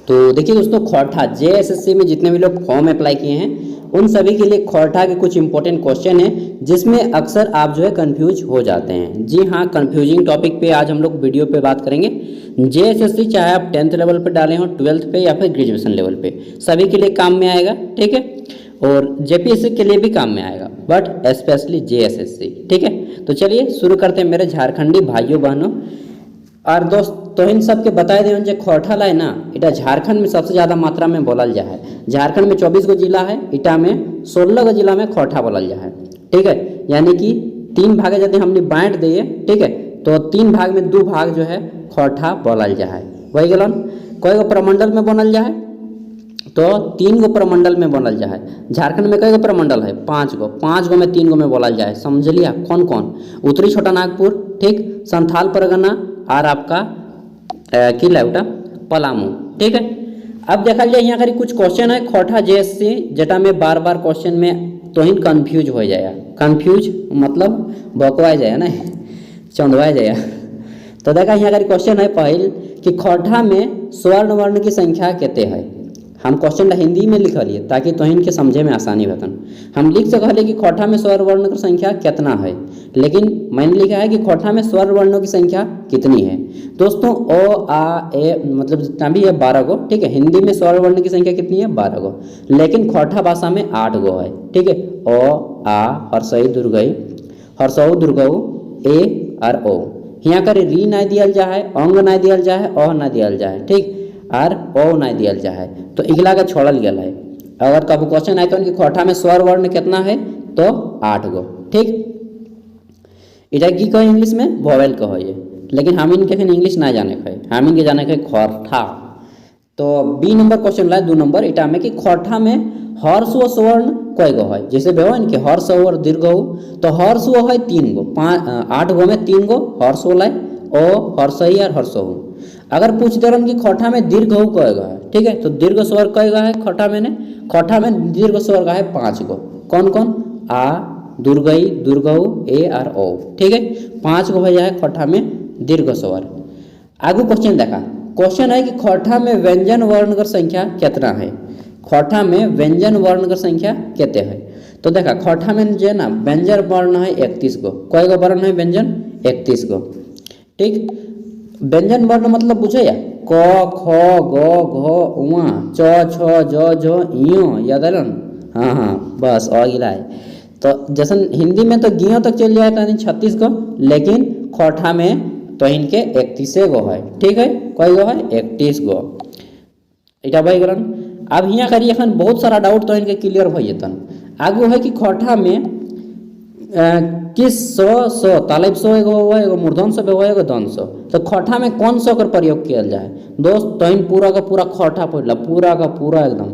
तो देखिए दोस्तों, खोरठा जेएसएससी में जितने भी लोग फॉर्म अप्लाई किए हैं उन सभी के लिए खोरठा के कुछ इंपॉर्टेंट क्वेश्चन हैं जिसमें अक्सर आप जो है कंफ्यूज हो जाते हैं। जी हाँ, कंफ्यूजिंग टॉपिक पे आज हम लोग वीडियो पे बात करेंगे। जेएसएससी चाहे आप 10th लेवल पे डाले हो, 12th पे या फिर ग्रेजुएशन लेवल पे, सभी के लिए काम में आएगा। ठीक है, और जेपीएससी के लिए भी काम में आएगा, बट स्पेशली जेएसएससी। ठीक है, तो चलिए शुरू करते हैं मेरे झारखंडी भाइयों बहनों। और दोस्त तो इन सबके बताए दें जो खोरठा ला है ना, इटा झारखंड में सबसे ज़्यादा मात्रा में बोलल जा है। झारखंड में 24 गो जिला है, इटा में 16 गो जिला में खोरठा बोलल जा है। ठीक है, यानी कि 3 भागे यदि हमने बांट दिए, ठीक है, तो 3 भाग में 2 भाग जो है खोरठा बोलल जा है। वही गलन कई गो प्रमंडल में बनल जा है, तो 3 गो प्रमंडल में बनल जा है। झारखंड में कई गो प्रमंडल है? 5 गो। 5 गो में 3 गो में बोलल जाए। समझ लिया कौन कौन? उत्तरी छोटा नागपुर, ठीक, संथाल परगना और आपका की लाउटा पलामू। ठीक है, अब देखा जाए यहाँ करी कुछ क्वेश्चन है खोरठा जेएसएससी जटा में बार बार क्वेश्चन में तो ही कंफ्यूज हो जाएगा। कंफ्यूज मतलब बकवाए जाए ना, चंदवाए जाए। तो देखा यहाँ करी क्वेश्चन है पहल कि खोरठा में स्वर्ण वर्ण की संख्या कितने है। हम क्वेश्चन हिंदी में लिखलिए ताकि तोहिन के समझे में आसानी बतन। हम लिख सकते कि खोरठा में स्वर्ण वर्ण की संख्या कितना है, लेकिन मैंने लिखा है कि खोरठा में स्वर्ण वर्णों की संख्या कितनी है। दोस्तों ओ आ ए मतलब जितना भी है 12 गो। ठीक है, हिंदी में स्वर्ण वर्ण की संख्या कितनी है? 12 गो, लेकिन खोरठा भाषा में 8 गो है। ठीक है, ओ आ हर्षई दुर्गई, हर्षऊ दुर्गऊ, ए और ओ। यहाँ कर री ना दियल जा है, अंग ना दियल जा है, अ ना दियल जा है, ठीक, और ओ ना दियल जा है, तो इगला का छोड़ल गया है। अगर कभी क्वेश्चन आए तो उनकी खोरठा में स्वर वर्ण कितना है, तो 8 गो। ठीक, इधर की कहो इंग्लिश में वोवेल कहो ये, लेकिन हम इनके इंग्लिश ना जाने कहे, हम इनके जाने कहे खोरठा। तो बी नंबर क्वेश्चन ला 2 नंबर इटा में कि खोरठा में हर्ष व स्वर्ण कई गो है। जैसे बेहो इनके हर्ष और दीर्घ, तो हर्ष वो है 3 गो, 8 गो में 3 गो हर्ष लाए, ओ हर्षई और हर्षऊ। अगर पूछ दे कि खोरठा में दीर्घ कय गो है, ठीक है, तो दीर्घ स्वर कय गो है खोरठा में ने? खोरठा में दीर्घ स्वर का है 5 गो। कौन कौन? आ, दुर्गई, दुर्गऊ, ए और ओ। ठीक है, 5 गो भैया है खोरठा में दीर्घ स्वर। आगू क्वेश्चन देखा, क्वेश्चन है कि खोरठा में व्यंजन वर्ण की संख्या कितना है। खोरठा में व्यंजन वर्ण की संख्या कितने है? तो देखा खोरठा में जो है ना व्यंजन वर्ण है 31 गो। कई गो वर्ण है व्यंजन? 31 गो। ठीक, व्यंजन वर्ण मतलब बुझे या क ख ग घ उआ च छ ज झ इयो याद आलन? हाँ हाँ, बस और गिला है। तो जैसे हिंदी में तो गियो तक चल जाए था 36 गो, लेकिन खोरठा में तो इनके 31 गो है। ठीक है, कई गो है? 31 गो। इटा भाई गलन। अब यहाँ करिए एखन बहुत सारा डाउट तो इनके क्लियर हो जतन। आगू है कि खोरठा में किस सो तालिब सो एगो मूर्धन सो एगो दन सो, तो खोरठा में कौन सो कर प्रयोग किया जाए? दोस्त तो इन पूरा का पूरा खोरठा पढ़ ला, पूरा का पूरा एकदम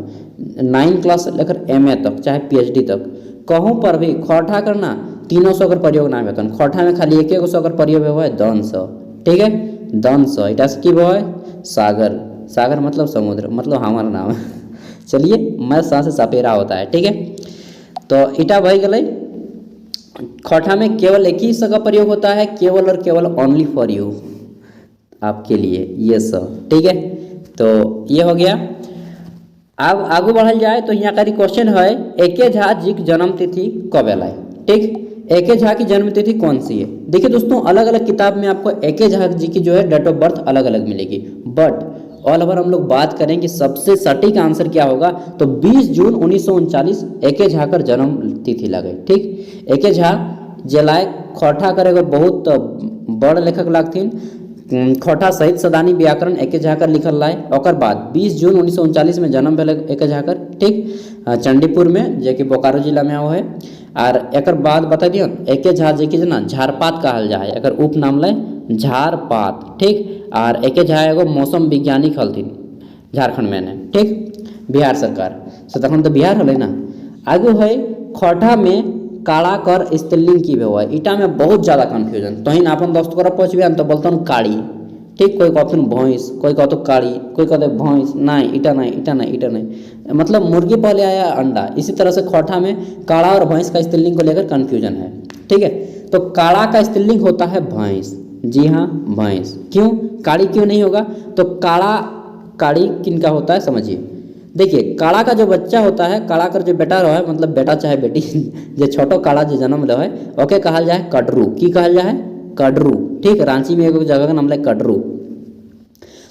9 क्लास से लेकर MA तक चाहे PhD तक कहूँ पर भी खोरठा करना 300 सौ कर प्रयोग ना होता। खोरठा में खाली 1 सौ कर प्रयोग हुआ है दन सो। ठीक है, दन सो इटा से की हुआ है सागर। सागर मतलब समुद्र, मतलब हमारा नाम है। चलिए, मैं सा से सपेरा होता है। ठीक है, तो इटा भाई गलई खोरठा में केवल 1 ही स का प्रयोग होता है, केवल और केवल ओनली फॉर यू, आपके लिए ये सब। ठीक है, तो ये हो गया। अब आगू बढ़ल जाए तो यहाँ का क्वेश्चन है एके झा जी की जन्म तिथि कब है। ठीक, एके झा की जन्म तिथि कौन सी है? देखिए दोस्तों, अलग अलग किताब में आपको एके झा जी की जो है डेट ऑफ बर्थ अलग अलग मिलेगी, बट ऑल ओवर हम लोग बात करें कि सबसे सटीक आंसर क्या होगा, तो 20 जून 1939 एके झा कर जन्म तिथि लगे। ठीक, एके झा जलाए खोरठा करेगा बहुत बड़ लेखक लागथिन। खोरठा सहित सदानी व्याकरण एके झा कर लिखल लाए। और बाद 20 जून 1939 में जन्म भेल एके झा कर। ठीक, चंडीपुर में जो कि बोकारो जिला में है। और एक बाद बता दियो एके झा जी की ना झारपात कहल जाए, अगर उपनाम लाए झारपात। ठीक, और एके झा एगो मौसम वैज्ञानिक हलथिन झारखंड में ने। ठीक, बिहार सरकार से तखन तो बिहार हल ना। आगू है खोरठा में काड़ा कर स्त्रीलिंग की हुआ है। इटा में बहुत ज़्यादा कन्फ्यूजन, तो ही अपन दोस्त कर पहुँचबे तो बोलता हूँ काड़ी। ठीक, कोई कहते भैंस, कोई कहते काड़ी, कोई कहते भैंस। नहीं, इटा नहीं, इटा नहीं, इटा नहीं, मतलब मुर्गी पहले आया अंडा। इसी तरह से खोरठा में काड़ा और भैंस का स्त्रीलिंग को लेकर कन्फ्यूजन है। ठीक है, तो काड़ा का स्त्रीलिंग होता है भैंस। जी हाँ, भैंस। क्यों काड़ी क्यों नहीं होगा? तो काड़ा काड़ी किनका होता है समझिए। देखिए काड़ा का जो बच्चा होता है, काड़ा कर जो बेटा रहा है, मतलब बेटा चाहे बेटी जो छोटो काड़ा जो जन्म लो है ओके कहल जाए कटरू। की कहल जाए कटरू। ठीक, रांची में एगो जगह का नाम है कटरू।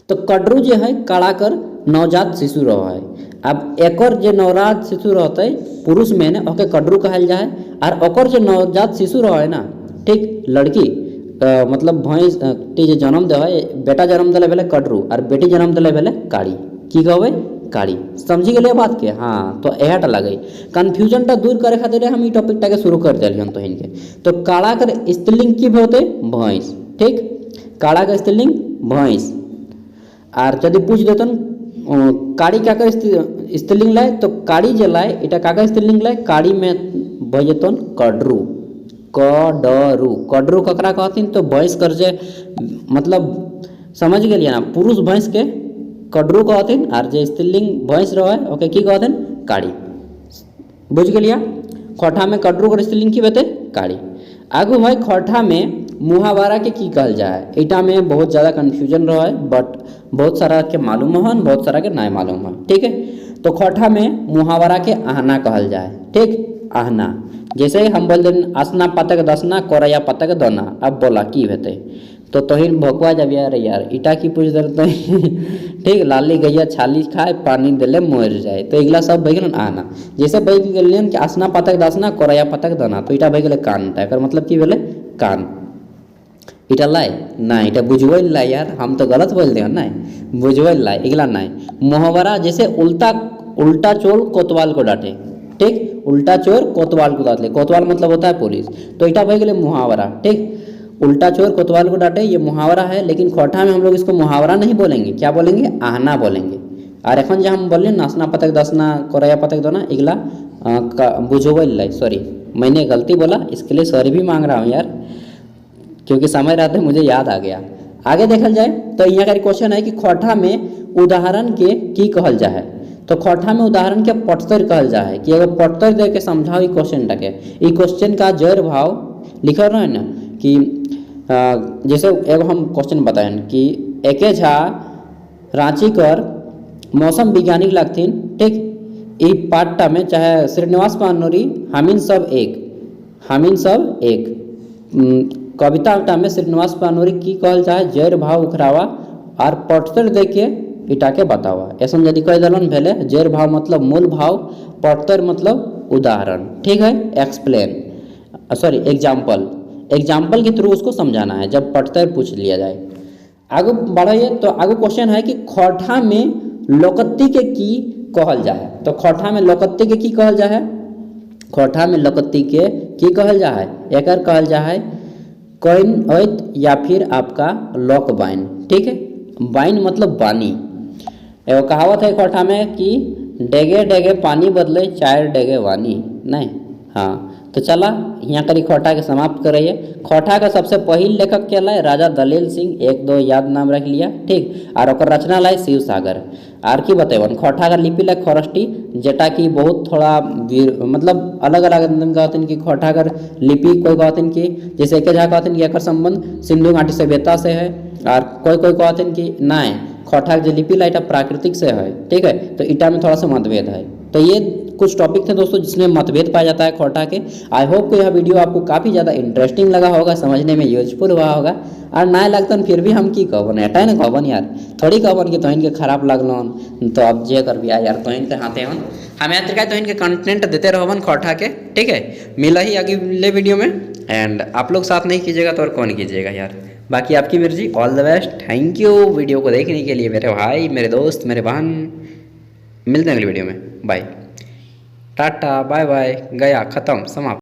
तो कटरू जो है काड़ा कर नवजात शिशु रहा है। अब एकर जो नवजात शिशु रहते पुरुष में ना ओके कटरू कहल जाए, और ओकर जो नवजात शिशु रहा है ना, ठीक, लड़की मतलब भैंस टी जो जन्म दे है, बेटा जन्म दिले भेले कटरू और बेटी जन्म दिले भेले काड़ी। की कहबे काड़ी। समझी गए बात के। हाँ, तो यह लगे कन्फ्यूजन दूर करे खातिर हम ई टॉपिक के शुरू कर दिलियन तो इनके। तो काड़ा कर स्त्रीलिंग की होते भैंस। ठीक, काड़ा का स्त्रीलिंग भैंस। और यदि पूछ देतन काड़ी क्या कर स्त्रीलिंग लाए, तो काड़ी जे लाए इटा काका स्त्रीलिंग लाए, काड़ी में भजतन कटरू। कडरू। कटरू ककरा कहथिन तो भैंस कर जे मतलब समझ गए ना, पुरुष भैंस के कटरू कहथिन, और जे स्त्रीलिंग भैंस रहे ओके की कहथिन काड़ी। बुझ गलिया। खोठा में कटरू कर स्त्रीलिंग की बते काड़ी। आगू भाई खोठा में मुहावरा के की कहल जाए, इटा में बहुत ज़्यादा कन्फ्यूजन रहा है, बट बहुत सारा के मालूम हन, बहुत सारा के नहीं मालूम है। ठीक है, तो खोठा में मुहावरा के आहना कहल जाए। ठीक, आहना। जैसे हम बोल दें आसना पतक दसना कोरया पतक दोना। अब बोला की हेते तो तोहिन भोकवा जब यार इटा की पूछ दे तो ठीक, लाली गैया छाली खाए पानी दिले मर जाए। तो इगला सब बह गल आहना। जैसे बह गलियन कि आसना पतक दसना कोरया पतक दोना, तो इटा बह गए कान। एकर मतलब की भेले कान। इटा लाए ना, इटा बुझवे लाए यार, हम तो गलत बोल दे ना, बुझवे लाए इगला नहीं। मुहावरा जैसे उल्टा चोर कोतवाल को डांटे। ठीक, उल्टा चोर कोतवाल को डांटे। कोतवाल मतलब होता है पुलिस। तो इटा भाई गए मुहावरा। ठीक, उल्टा चोर कोतवाल को डांटे ये मुहावरा है, लेकिन खोठा में हम लोग इसको मुहावरा नहीं बोलेंगे, क्या बोलेंगे आहना बोलेंगे। और एखन जब हम बोलें नासना पतक दसना कोरया पतक दोना, इगला बुझवे लाई। सॉरी, मैंने गलती बोला, इसके लिए सॉरी भी मांग रहा हूँ यार, क्योंकि समय रहते मुझे याद आ गया। आगे देखल जाए तो यहाँ का क्वेश्चन है कि खोठा में उदाहरण के की कहल जाए। तो खोठा में उदाहरण के पटतर कहल जाए कि एगो पटतर दे के समझाओ क्वेश्चन के। ई क्वेश्चन का जड़ भाव लिखल रहे ना कि जैसे एगो हम क्वेश्चन बताएं कि एके झा रांची कर मौसम वैज्ञानिक लगथिन। ठीक, ई पाठटा में चाहे श्रीनिवास पानोरी हमीन सब एक कविता में श्रीनिवास पानोरी की कहल जाए जड़ भाव उखरावा और पटतर दे के इटा के बतावा। ऐसा यदि कह दलन भेले जड़ भाव मतलब मूल भाव, पटतर मतलब उदाहरण। ठीक है, एक्सप्लेन सॉरी एग्जाम्पल के थ्रू उसको समझाना है जब पटतर पूछ लिया जाए। आगे बढ़ाइए तो आगे क्वेश्चन है कि खोठा में लोकत्ती के की कहल जाए। तो खोठा में लोकत्ती के की कहल जाए, खोठा में लोकत्ती के की कहल जाए, एकर कहल जाए कॉइन होत या फिर आपका लॉक बाइन। ठीक है, बाइन मतलब बानी। एगो कहावत है खोठा में कि डेगे डेगे पानी बदले चार डेगे वानी नहीं। हाँ, तो चला यहाँ करी खोठा के समाप्त करिए। खोठा का सबसे पहिल लेखक क्या लाए राजा दलेल सिंह, एक दो याद नाम रख लिया। ठीक, और ओकर रचना लाए शिव सागर। आर की बतेवन खोठा का लिपि लाए खरष्टी, जेटा की बहुत थोड़ा मतलब अलग अलग कहते कि खोठा का लिपि कोई कहते कि जैसे एक झा कहते कि एकर संबंध सिंधु घाटी सभ्यता से है, और कोई कहते कि नहीं खोठा जो लिपि ला इटा प्राकृतिक से है। ठीक है, तो इटा में थोड़ा सा मतभेद है। तो ये कुछ टॉपिक थे दोस्तों जिसमें मतभेद पाया जाता है खोठा के। आई होप को यह वीडियो आपको काफ़ी ज़्यादा इंटरेस्टिंग लगा होगा, समझने में यूजफुल हुआ होगा। और ना लगता फिर भी हम की कहबन एटा ना कहबन यार, थोड़ी कहबन कि तोहन के खराब लगलन। तो अब जे कर भी यार तोहन के हाथे हन हम यार तरीका तोहन के कंटेंट देते रहबन खोठा के। ठीक है, मिला ही अगले वीडियो में। एंड आप लोग साथ नहीं कीजिएगा तो और कौन कीजिएगा यार। बाकी आपकी मर्जी, all the best, thank you video को देखने के लिए मेरे भाई, मेरे दोस्त, मेरे बहन। मिलते हैं अगली वीडियो में, बाय, टाटा, बाय बाय, गया, ख़त्म, समाप्त।